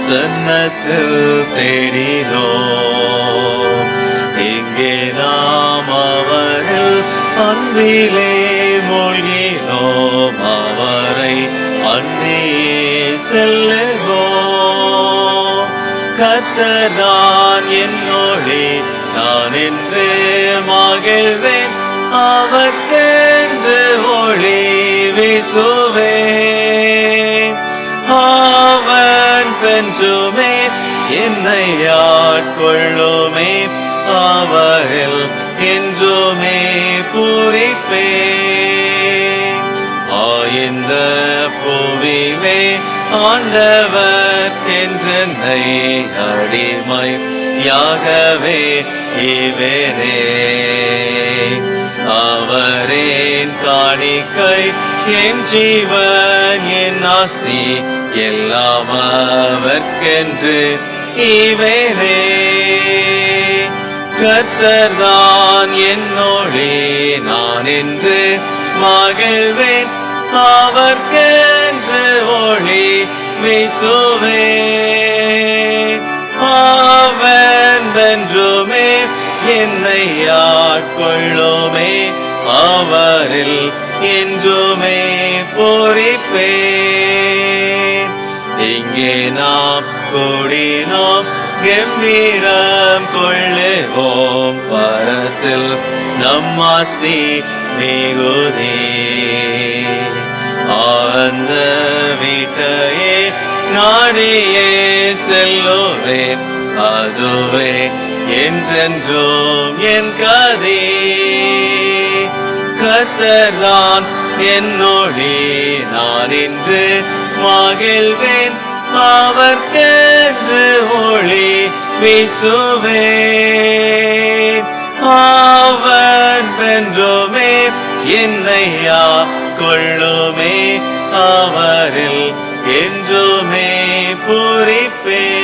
சன்னத்தில் தேடினோம். இங்கே நாம் அவரில் அன்பிலே மூழ்கினோம். அவரை அன்பியே செல்லுவோம். கர்த்தர்தான் என்னோடே நான் என்று மகிழ்வேன். அவர்க்கென்று ஒளி வீசுவேன். அவன் பென்றுமே என்னை ஆட்கொள்ளுமே. அவரில் என்றுமே பூரிப்பேன். இந்த பூவிலே ஆண்டவர் என்றென்னை அடிமையாகவே இவரே. அவரேன் காணிக்கை என் ஜீவன் என் ஆஸ்தி எல்லாம் அவர்க்கென்று இவரே. கர்த்தர்தான் என்னோடே நான் என்று மகிழ்வேன். அவர்க்கென்று ஒளி வீசுவேன். அவன் வென்றுமே என்னை ஆட்கொள்ளுமே. அவரில் என்றுமே பூரிப்பேன். இங்கே நாம் கூடினோம் கம்பீரம் கொள்ளுவோம். பரத்தில் நம் ஆஸ்தி மிகுதி. அந்த வீட்டையே நாடியே செல்லுவேன். அதுவே என்றென்றும் என் கதி. கர்த்தர்தான் என்னோடே நான் இன்று மகிழ்வேன். அவர்க்கென்று ஒளி வீசுவேன். அவன் வென்றுமே என்னை ஆட்கொள்ளுமே. அவரில் என்றுமே பூரிப்பேன்.